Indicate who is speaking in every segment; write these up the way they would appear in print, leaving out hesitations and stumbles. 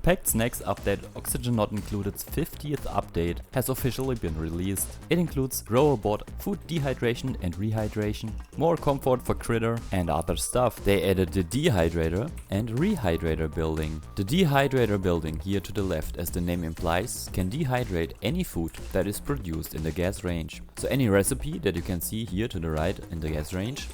Speaker 1: Packed Snacks update Oxygen Not Included's 50th update has officially been released. It includes BioBot, food dehydration and rehydration, more comfort for Critter and other stuff. They added the Dehydrator and Rehydrator building. The Dehydrator building here to the left, as the name implies, can dehydrate any food that is produced in the gas range. So any recipe that you can see here to the right in the gas range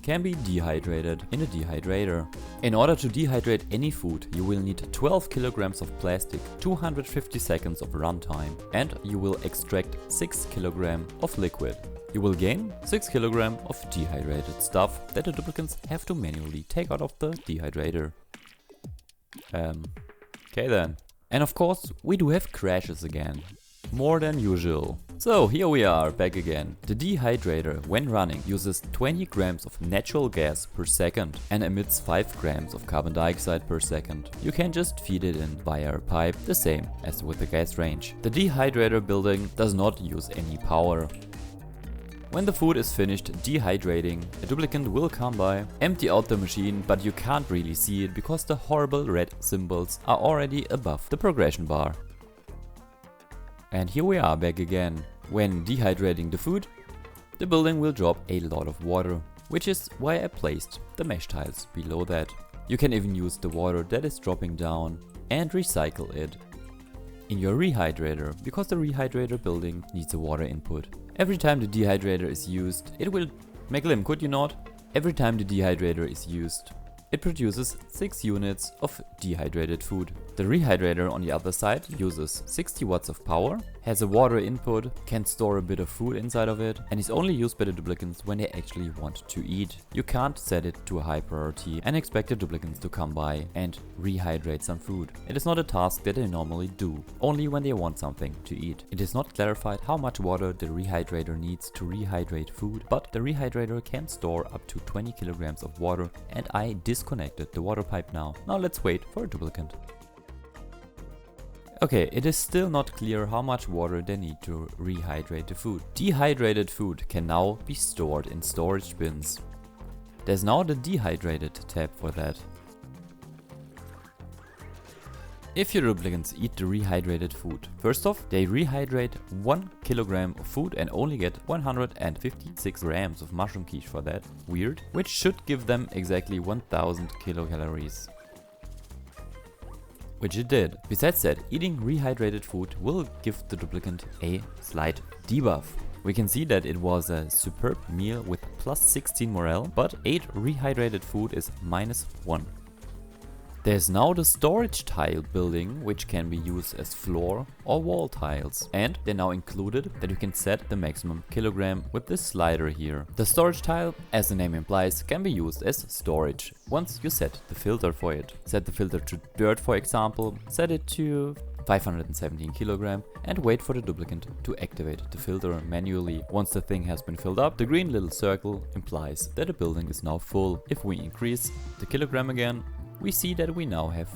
Speaker 1: can be dehydrated in a dehydrator. In order to dehydrate any food, you will need 12 kilograms of plastic, 250 seconds of runtime, and you will extract 6 kilograms of liquid. You will gain 6 kilograms of dehydrated stuff that the duplicants have to manually take out of the dehydrator. Okay then. And of course, we do have crashes again. More than usual. So here we are back again. The dehydrator, when running, uses 20 grams of natural gas per second and emits 5 grams of carbon dioxide per second. You can just feed it in via a pipe, the same as with the gas range. The dehydrator building does not use any power. When the food is finished dehydrating, a duplicant will come by, empty out the machine, but you can't really see it because the horrible red symbols are already above the progression bar. And here we are back again. When dehydrating the food, the building will drop a lot of water, which is why I placed the mesh tiles below that. You can even use the water that is dropping down and recycle it in your rehydrator, because the rehydrator building needs a water input. Every time the dehydrator is used, it will make lim, could you not? Every time the dehydrator is used, it produces 6 units of dehydrated food. The rehydrator on the other side uses 60 watts of power, has a water input, can store a bit of food inside of it, and is only used by the duplicants when they actually want to eat. You can't set it to a high priority and expect the duplicants to come by and rehydrate some food. It is not a task that they normally do, only when they want something to eat. It is not clarified how much water the rehydrator needs to rehydrate food, but the rehydrator can store up to 20 kilograms of water, and I disconnected the water pipe now. Now let's wait for a duplicant. Okay, it is still not clear how much water they need to rehydrate the food. Dehydrated food can now be stored in storage bins. There's now the dehydrated tab for that. If your duplicants eat the rehydrated food, first off, they rehydrate 1 kilogram of food and only get 156 grams of mushroom quiche for that. Weird. Which should give them exactly 1000 kilocalories. Which it did. Besides that, eating rehydrated food will give the duplicant a slight debuff. We can see that it was a superb meal with plus 16 morale, but 8 rehydrated food is minus 1. There's now the storage tile building, which can be used as floor or wall tiles, and they're now included that you can set the maximum kilogram with this slider here. The storage tile, as the name implies, can be used as storage once you set the filter for it. Set the filter to dirt, for example, set it to 517 kilogram and wait for the duplicant to activate the filter manually. Once the thing has been filled up, the green little circle implies that the building is now full. If we increase the kilogram again, we see that we now have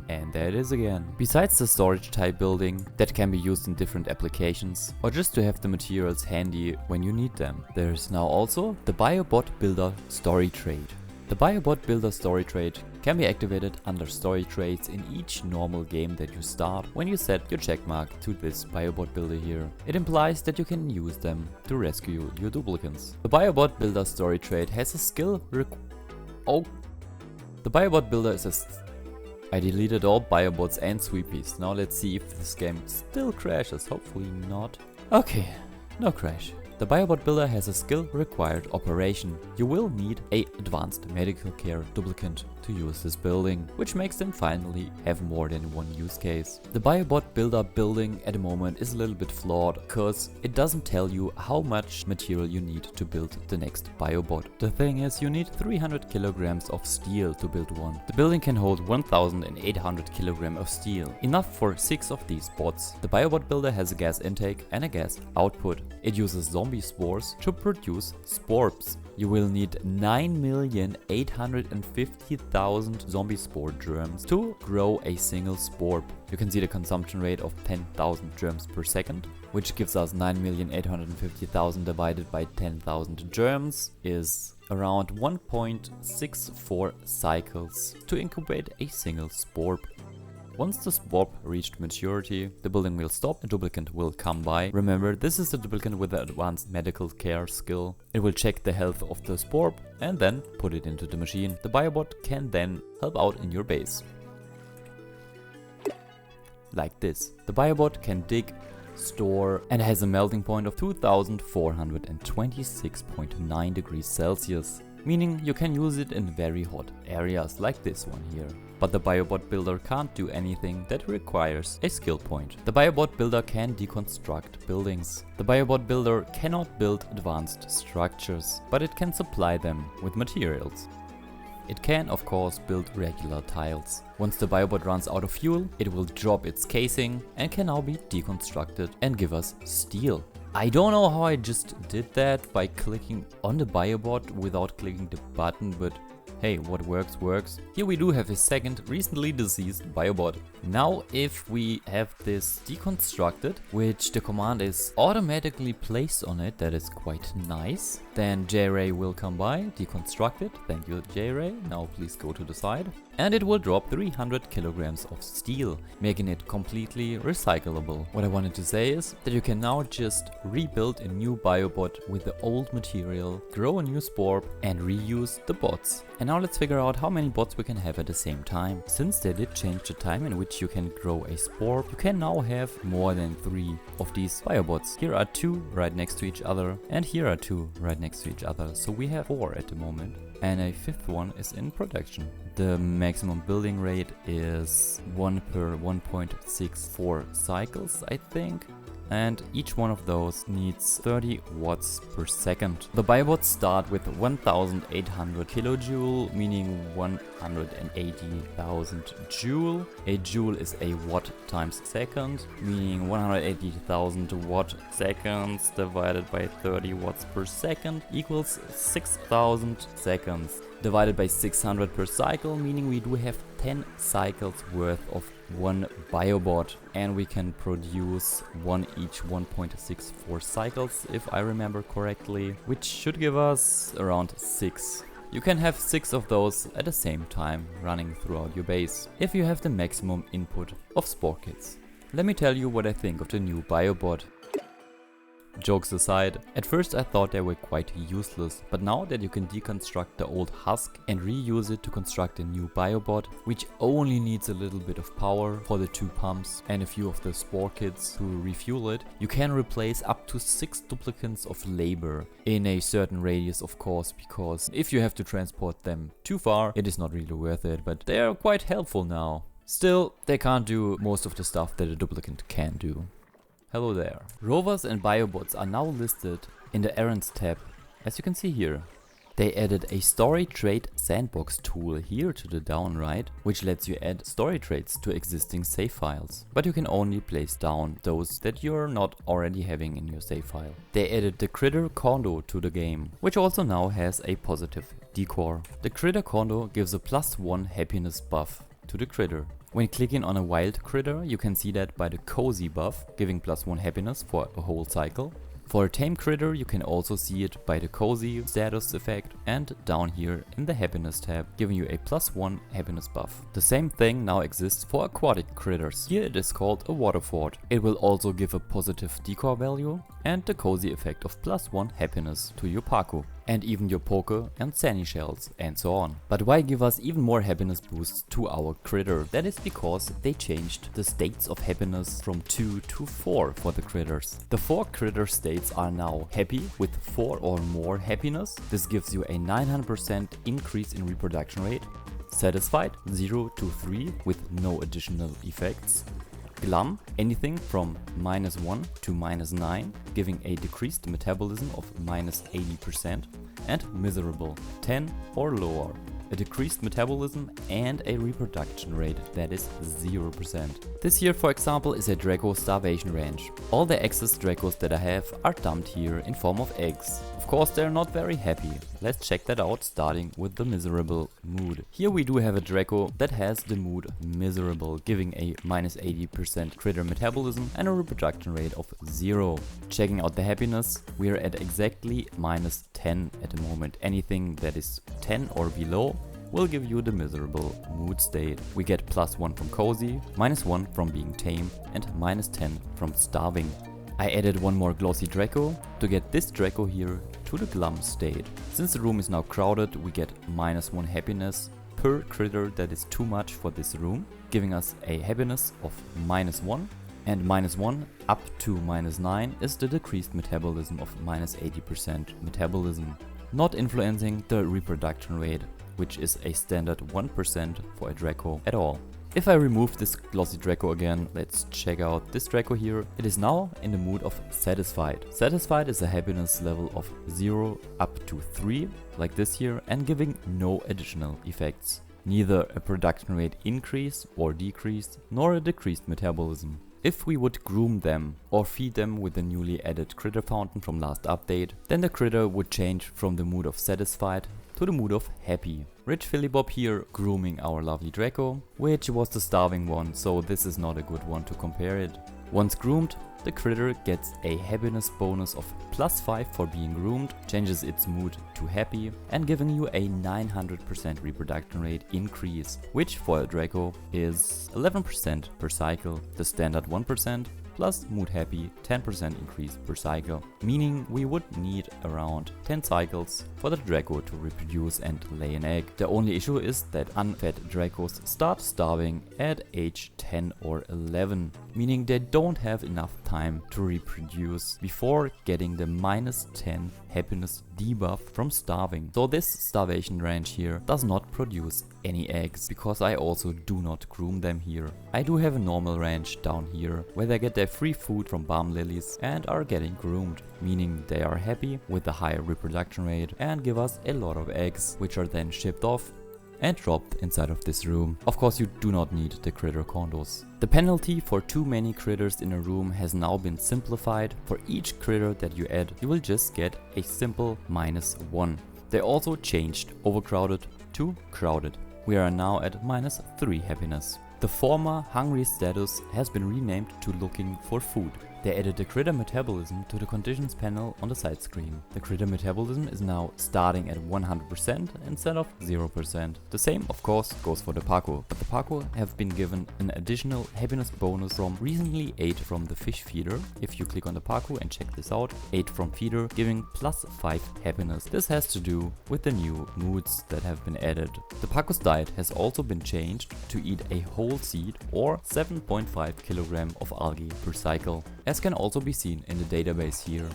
Speaker 1: and there it is again. Besides the storage type building that can be used in different applications or just to have the materials handy when you need them, there is now also the BioBot Builder Story Trade. The BioBot Builder Story Trade can be activated under story trades in each normal game that you start when you set your checkmark to this BioBot Builder here. It implies that you can use them to rescue your duplicants. The BioBot Builder Story Trade has a skill The BioBot Builder is I deleted all BioBots and sweepies. Now let's see if this game still crashes. Hopefully not. Okay, no crash. The BioBot Builder has a skill required operation. You will need a advanced medical care duplicant to use this building, which makes them finally have more than one use case. The BioBot Builder building at the moment is a little bit flawed because it doesn't tell you how much material you need to build the next BioBot. The thing is, you need 300 kilograms of steel to build one. The building can hold 1800 kilograms of steel, enough for 6 of these bots. The BioBot Builder has a gas intake and a gas output. It uses zombie spores to produce sporbs. you will need 9,850,000 zombie spore germs to grow a single spore. You can see the consumption rate of 10,000 germs per second, which gives us 9,850,000 divided by 10,000 germs is around 1.64 cycles to incubate a single spore. Once the spore reached maturity, the building will stop, a duplicant will come by. Remember, this is the duplicant with the advanced medical care skill. It will check the health of the spore and then put it into the machine. The BioBot can then help out in your base. Like this. The BioBot can dig, store and has a melting point of 2426.9 degrees Celsius. Meaning you can use it in very hot areas like this one here. But the BioBot builder can't do anything that requires a skill point. The BioBot builder can deconstruct buildings. The BioBot builder cannot build advanced structures, but it can supply them with materials. It can, of course, build regular tiles. Once the BioBot runs out of fuel, it will drop its casing and can now be deconstructed and give us steel. I don't know how I just did that by clicking on the BioBot without clicking the button, but hey, what works works. Here we do have a second recently deceased BioBot. Now if we have this deconstructed, which the command is automatically placed on it, that is quite nice. Then J-Ray will come by, deconstruct it. Thank you, J-Ray. Now please go to the side. And it will drop 300 kilograms of steel, making it completely recyclable. What I wanted to say is that you can now just rebuild a new BioBot with the old material, grow a new spore and reuse the bots. And now let's figure out how many bots we can have at the same time. Since they did change the time in which you can grow a spore, you can now have more than 3 of these BioBots. Here are 2 right next to each other and here are 2 right next to each other. So we have 4 at the moment. And a 5th one is in production. The maximum building rate is 1 per 1.64 cycles, I think. And each one of those needs 30 watts per second. The BioBots start with 1800 kilojoule, meaning 180,000 joule. A joule is a watt times second, meaning 180,000 watt seconds divided by 30 watts per second equals 6,000 seconds. Divided by 600 per cycle, meaning we do have 10 cycles worth of one BioBot, and we can produce one each 1.64 cycles if I remember correctly, which should give us around 6. You can have 6 of those at the same time running throughout your base, if you have the maximum input of spore kits. Let me tell you what I think of the new BioBot. Jokes aside, at first I thought they were quite useless, but now that you can deconstruct the old husk and reuse it to construct a new BioBot, which only needs a little bit of power for the 2 pumps and a few of the spore kits to refuel it, you can replace up to 6 duplicates of labor in a certain radius, of course, because if you have to transport them too far, it is not really worth it, but they are quite helpful now. Still, they can't do most of the stuff that a duplicant can do. Hello there. Rovers and BioBots are now listed in the Errands tab, as you can see here. They added a story trait sandbox tool here to the down right, which lets you add story traits to existing save files. But you can only place down those that you're not already having in your save file. They added the critter Condo to the game, which also now has a positive decor. The critter Condo gives a +1 happiness buff to the critter. When clicking on a wild critter, you can see that by the cozy buff, giving +1 happiness for a whole cycle. For a tame critter, you can also see it by the cozy status effect and down here in the happiness tab, giving you a +1 happiness buff. The same thing now exists for aquatic critters. Here it is called a water fort. It will also give a positive decor value and the cozy effect of +1 happiness to your Pacu. And even your poke and sani shells and so on. But why give us even more happiness boosts to our critter? That is because they changed the states of happiness from 2 to 4 for the critters. The 4 critter states are now happy with 4 or more happiness. This gives you a 900% increase in reproduction rate. Satisfied 0 to 3 with no additional effects. Glum, anything from -1 to -9, giving a decreased metabolism of -80%, and miserable, 10 or lower, a decreased metabolism and a reproduction rate that is 0%. This here, for example, is a Draco starvation range. All the excess Dracos that I have are dumped here in form of eggs. Of course, they're not very happy. Let's check that out, starting with the miserable mood. Here we do have a Draco that has the mood miserable, giving a minus 80% critter metabolism and a reproduction rate of 0. Checking out the happiness, we are at exactly minus 10 at the moment. Anything that is 10 or below will give you the miserable mood state. We get plus 1 from cozy, minus 1 from being tame, and minus 10 from starving. I added one more glossy Draco to get this Draco here to the glum state. Since the room is now crowded, we get minus 1 happiness per critter that is too much for this room, giving us a happiness of minus 1. And minus 1 up to minus 9 is the decreased metabolism of minus 80% metabolism, not influencing the reproduction rate, which is a standard 1% for a Draco at all. If I remove this glossy Draco again, let's check out this Draco here. It is now in the mood of satisfied. Satisfied is a happiness level of 0 up to 3, like this here, and giving no additional effects. Neither a production rate increase or decrease, nor a decreased metabolism. If we would groom them or feed them with the newly added critter fountain from last update, then the critter would change from the mood of satisfied to the mood of happy. Rich Phillybob here grooming our lovely Draco, which was the starving one, so this is not a good one to compare it. Once groomed, the critter gets a happiness bonus of plus 5 for being groomed, changes its mood to happy, and giving you a 900% reproduction rate increase, which for a Draco is 11% per cycle, the standard 1%, plus mood happy 10% increase per cycle, meaning we would need around 10 cycles for the Draco to reproduce and lay an egg. The only issue is that unfed Dracos start starving at age 10 or 11, meaning they don't have enough time to reproduce before getting the minus 10 happiness debuff from starving. So this starvation range here does not produce any eggs, because I also do not groom them here. I do have a normal range down here where they get their free food from balm lilies and are getting groomed, meaning they are happy with the higher reproduction rate and give us a lot of eggs, which are then shipped off and dropped inside of this room. Of course, you do not need the critter condos. The penalty for too many critters in a room has now been simplified. For each critter that you add, you will just get a simple minus 1. They also changed overcrowded to crowded. We are now at minus 3 happiness. The former hungry status has been renamed to looking for food. They added the critter metabolism to the conditions panel on the side screen. The critter metabolism is now starting at 100% instead of 0%. The same, of course, goes for the Pacu, but the Pacu have been given an additional happiness bonus from recently 8 from the fish feeder. If you click on the Pacu and check this out, 8 from feeder giving plus 5 happiness. This has to do with the new moods that have been added. The Pacu's diet has also been changed to eat a whole seed or 7.5 kg of algae per cycle, as can also be seen in the database here.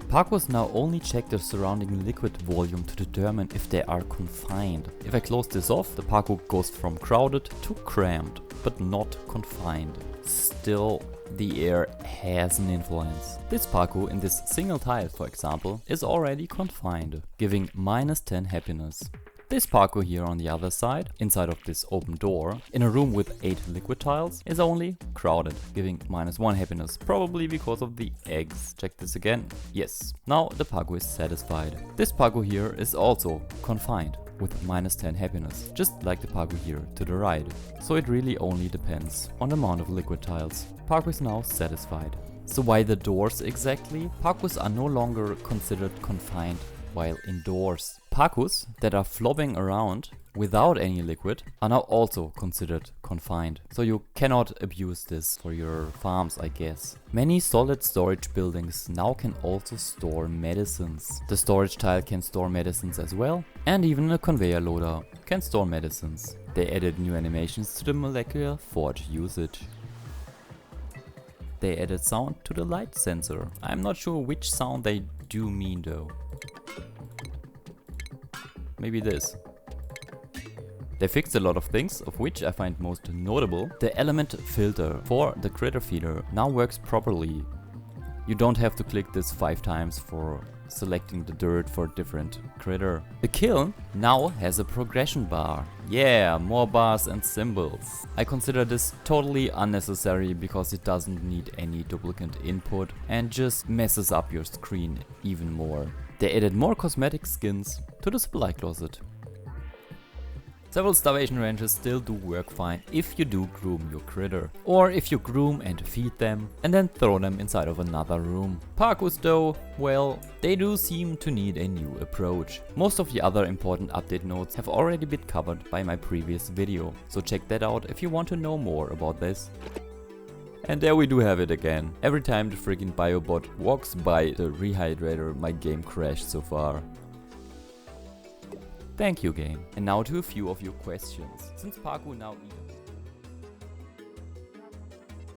Speaker 1: Pacus now only check the surrounding liquid volume to determine if they are confined. If I close this off, the Pacu goes from crowded to crammed, but not confined. Still, the air has an influence. This Pacu in this single tile, for example, is already confined, giving minus 10 happiness. This Pacu here on the other side, inside of this open door, in a room with 8 liquid tiles, is only crowded, giving minus 1 happiness, probably because of the eggs. Check this again. Yes, now the Pacu is satisfied. This Pacu here is also confined, with minus 10 happiness, just like the Pacu here to the right. So it really only depends on the amount of liquid tiles. Pacu is now satisfied. So why the doors exactly? Pacus are no longer considered confined while indoors. Pacus that are flopping around without any liquid are now also considered confined. So you cannot abuse this for your farms, I guess. Many solid storage buildings now can also store medicines. The storage tile can store medicines as well, and even a conveyor loader can store medicines. They added new animations to the molecular forge usage. They added sound to the light sensor. I'm not sure which sound they do mean though. Maybe this. They fixed a lot of things, of which I find most notable. The element filter for the critter feeder now works properly. You don't have to click this 5 times for selecting the dirt for different critter. The kiln now has a progression bar. Yeah, more bars and symbols. I consider this totally unnecessary because it doesn't need any duplicate input and just messes up your screen even more. They added more cosmetic skins to the supply closet. Several starvation ranches still do work fine if you do groom your critter, or if you groom and feed them and then throw them inside of another room. Pacus though, well, they do seem to need a new approach. Most of the other important update notes have already been covered by my previous video, so check that out if you want to know more about this. And there we do have it again. Every time the freaking BioBot walks by the Rehydrator, my game crashed so far. Thank you, game. And now to a few of your questions. Since Pacu now